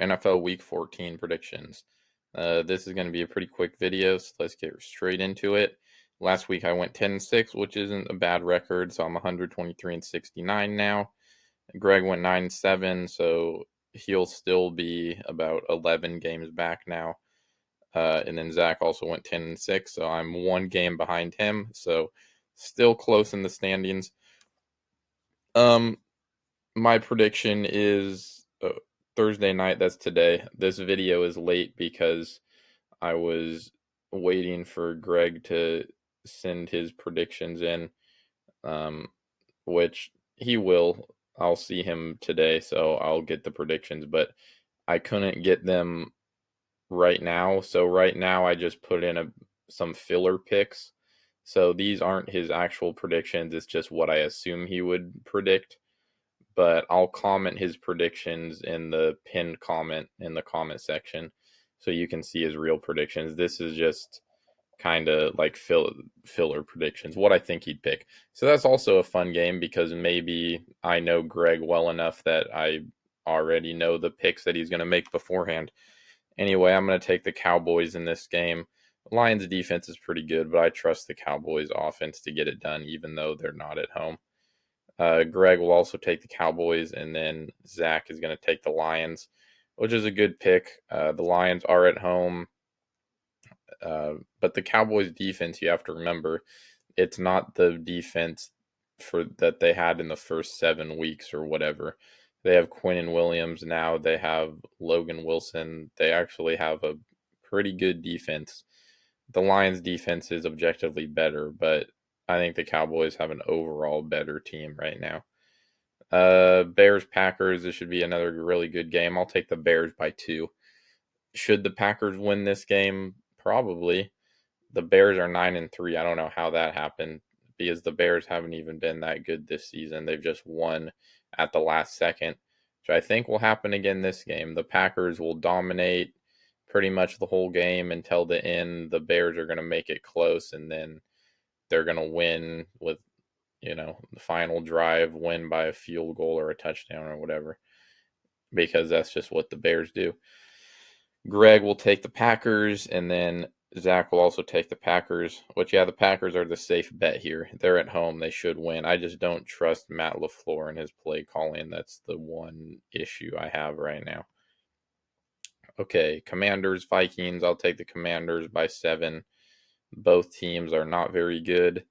NFL Week 14 predictions. This is going to be a pretty quick video, so let's get straight into it. Last week I went 10-6, which isn't a bad record, so I'm 123-69 now. Greg went 9-7, so he'll still be about 11 games back now. And then Zach also went 10-6, so I'm one game behind him, so still close in the standings. My prediction is Thursday night. That's today. This video is late because I was waiting for Greg to send his predictions in, um, which he will. I'll see him today, so I'll get the predictions, but I couldn't get them right now. So right now I just put in some filler picks. So these aren't his actual predictions. It's just what I assume he would predict, but I'll comment his predictions in the pinned comment in the comment section so you can see his real predictions. This is just kind of like filler predictions, what I think he'd pick. So that's also a fun game because maybe I know Greg well enough that I already know the picks that he's going to make beforehand. Anyway, I'm going to take the Cowboys in this game. Lions defense is pretty good, but I trust the Cowboys offense to get it done even though they're not at home. Greg will also take the Cowboys, and then Zach is going to take the Lions, which is a good pick. The Lions are at home, but the Cowboys defense, you have to remember, it's not the defense for that they had in the first 7 weeks or whatever. They have Quinnen Williams now. They have Logan Wilson. They actually have a pretty good defense. The Lions defense is objectively better, but I think the Cowboys have an overall better team right now. Bears Packers. This should be another really good game. I'll take the Bears by 2. Should the Packers win this game? Probably. The Bears are 9-3. I don't know how that happened because the Bears haven't even been that good this season. They've just won at the last second, which I think will happen again this game. The Packers will dominate pretty much the whole game until the end. The Bears are going to make it close, and then they're going to win with, the final drive, win by a field goal or a touchdown or whatever, because that's just what the Bears do. Greg will take the Packers, and then Zach will also take the Packers, which, yeah, the Packers are the safe bet here. They're at home. They should win. I just don't trust Matt LaFleur and his play calling. That's the one issue I have right now. Okay, Commanders, Vikings. I'll take the Commanders by 7. Both teams are not very good.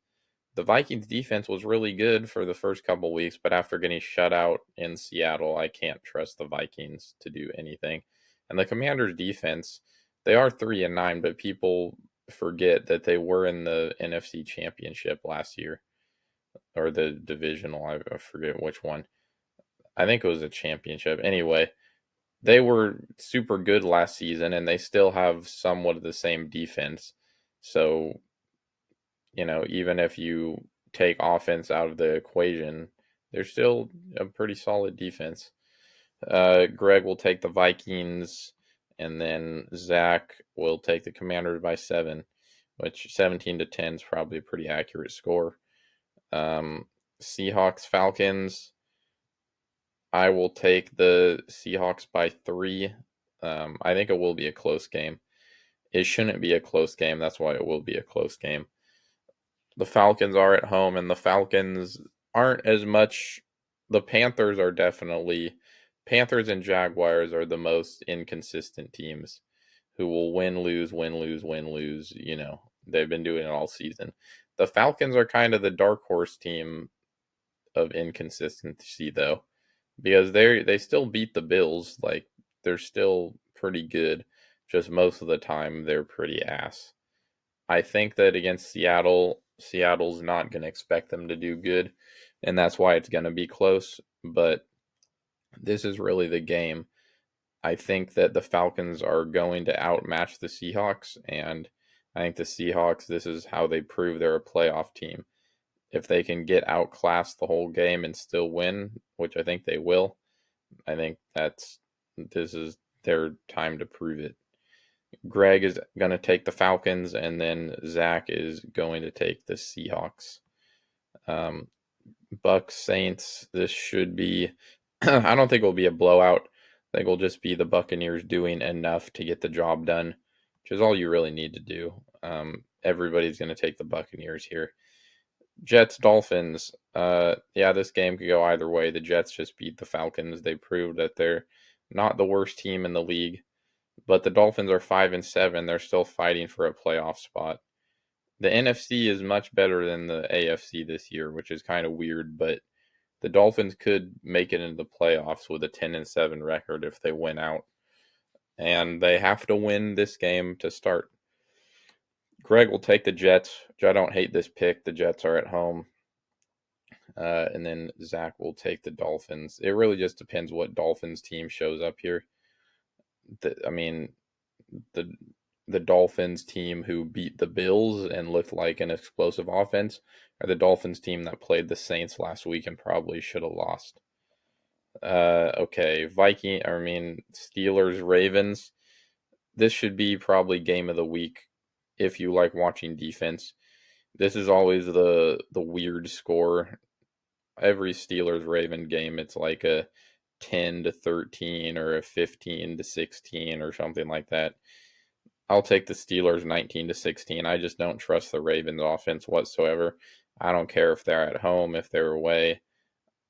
The Vikings defense was really good for the first couple weeks, but after getting shut out in Seattle, I can't trust the Vikings to do anything. And the Commanders defense, they are 3-9, but people forget that they were in the NFC Championship last year, or the divisional. I forget which one. I think it was a championship. Anyway, they were super good last season, and they still have somewhat of the same defense. So, even if you take offense out of the equation, they're still a pretty solid defense. Greg will take the Vikings, and then Zach will take the Commanders by 7, which 17-10 is probably a pretty accurate score. Seahawks, Falcons. I will take the Seahawks by 3. I think it will be a close game. It shouldn't be a close game. That's why it will be a close game. The Falcons are at home, and the Falcons aren't as much. The Panthers are definitely. Panthers and Jaguars are the most inconsistent teams who will win, lose, win, lose, win, lose. They've been doing it all season. The Falcons are kind of the dark horse team of inconsistency, though, because they still beat the Bills. Like, they're still pretty good. Just most of the time, they're pretty ass. I think that against Seattle's not going to expect them to do good, and that's why it's going to be close. But this is really the game. I think that the Falcons are going to outmatch the Seahawks, and I think the Seahawks, this is how they prove they're a playoff team. If they can get outclassed the whole game and still win, which I think they will, I think this is their time to prove it. Greg is going to take the Falcons, and then Zach is going to take the Seahawks. Bucks Saints. This should be. I don't think it will be a blowout. I think it'll just be the Buccaneers doing enough to get the job done, which is all you really need to do. Everybody's going to take the Buccaneers here. Jets, Dolphins. Yeah, this game could go either way. The Jets just beat the Falcons. They proved that they're not the worst team in the league. But the Dolphins are 5-7. They're still fighting for a playoff spot. The NFC is much better than the AFC this year, which is kind of weird, but the Dolphins could make it into the playoffs with a 10-7 record if they win out. And they have to win this game to start. Greg will take the Jets, which I don't hate this pick. The Jets are at home. And then Zach will take the Dolphins. It really just depends what Dolphins team shows up here. I mean, the the Dolphins team who beat the Bills and looked like an explosive offense, or the Dolphins team that played the Saints last week and probably should have lost. Okay, Steelers, Ravens. This should be probably game of the week if you like watching defense. This is always the weird score. Every Steelers Raven game, it's like a 10-13 or a 15-16 or something like that. I'll take the Steelers 19-16. I just don't trust the Ravens offense whatsoever. I don't care if they're at home, if they're away.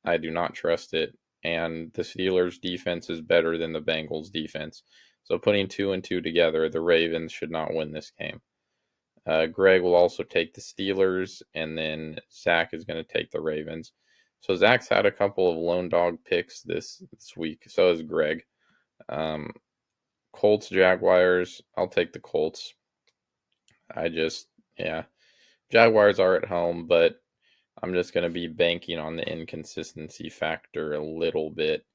I do not trust it. And the Steelers defense is better than the Bengals defense. So putting 2 and 2 together, the Ravens should not win this game. Greg will also take the Steelers, and then Zach is going to take the Ravens. So Zach's had a couple of lone dog picks this week. So has Greg. Colts, Jaguars. I'll take the Colts. Yeah. Jaguars are at home, but I'm just going to be banking on the inconsistency factor a little bit.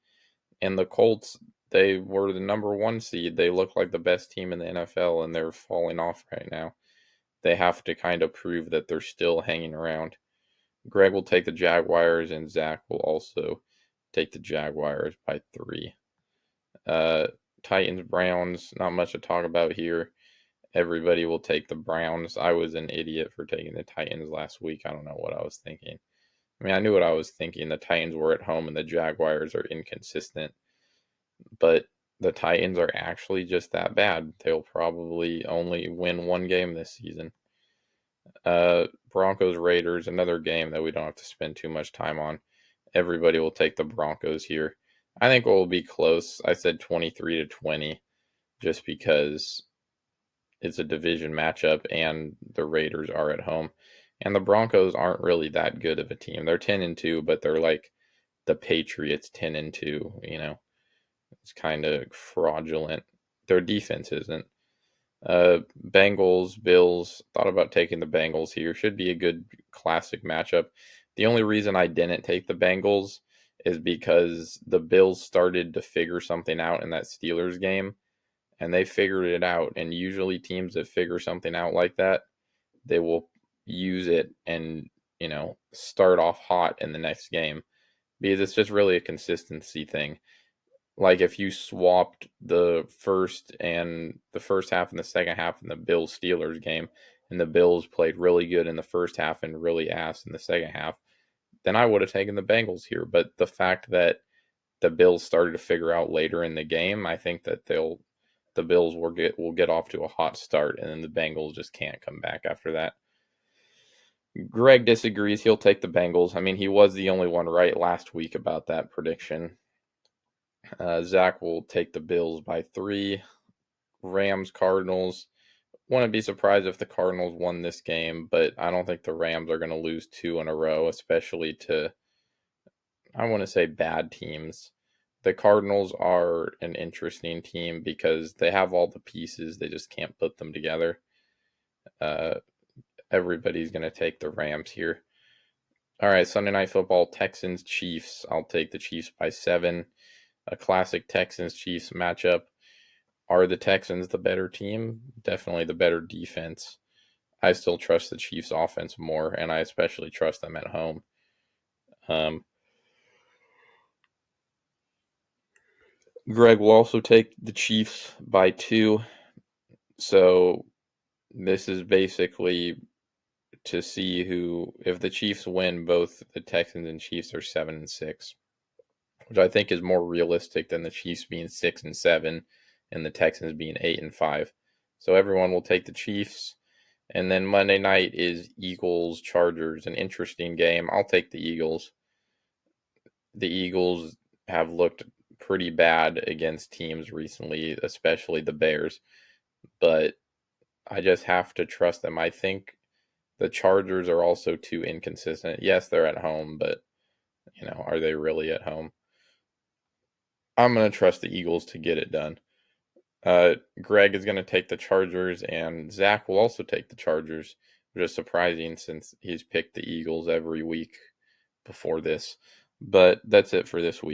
And the Colts, they were the number 1 seed. They look like the best team in the NFL, and they're falling off right now. They have to kind of prove that they're still hanging around. Greg will take the Jaguars, and Zach will also take the Jaguars by 3. Titans, Browns, not much to talk about here. Everybody will take the Browns. I was an idiot for taking the Titans last week. I don't know what I was thinking. I mean, I knew what I was thinking. The Titans were at home and the Jaguars are inconsistent. But the Titans are actually just that bad. They'll probably only win 1 game this season. Broncos, Raiders, another game that we don't have to spend too much time on. Everybody will take the Broncos here. I think it will be close. I said 23-20 just because it's a division matchup and the Raiders are at home. And the Broncos aren't really that good of a team. They're 10-2, but they're like the Patriots 10-2, It's kind of fraudulent. Their defense isn't. Bengals, Bills. Thought about taking the Bengals here. Should be a good classic matchup. The only reason I didn't take the Bengals is because the Bills started to figure something out in that Steelers game, and they figured it out. And usually teams that figure something out like that, they will use it and, start off hot in the next game, because it's just really a consistency thing. Like if you swapped the first half and the second half in the Bills Steelers game, and the Bills played really good in the first half and really ass in the second half, then I would have taken the Bengals here. But the fact that the Bills started to figure out later in the game, I think that the Bills will get off to a hot start, and then the Bengals just can't come back after that. Greg disagrees. He'll take the Bengals. I mean, he was the only one right last week about that prediction. Zach will take the Bills by 3. Rams, Cardinals. Wouldn't be surprised if the Cardinals won this game, but I don't think the Rams are going to lose 2 in a row, especially to, I want to say, bad teams. The Cardinals are an interesting team because they have all the pieces. They just can't put them together. Everybody's going to take the Rams here. All right, Sunday Night Football, Texans, Chiefs. I'll take the Chiefs by 7. A classic Texans-Chiefs matchup. Are the Texans the better team? Definitely the better defense. I still trust the Chiefs offense more, and I especially trust them at home. Greg will also take the Chiefs by 2. So this is basically to see if the Chiefs win, both the Texans and Chiefs are 7-6. which I think is more realistic than the Chiefs being 6-7 and the Texans being 8-5. So everyone will take the Chiefs. And then Monday night is Eagles Chargers, an interesting game. I'll take the Eagles. The Eagles have looked pretty bad against teams recently, especially the Bears, but I just have to trust them. I think the Chargers are also too inconsistent. Yes, they're at home, but are they really at home? I'm going to trust the Eagles to get it done. Greg is going to take the Chargers, and Zach will also take the Chargers, which is surprising since he's picked the Eagles every week before this. But that's it for this week.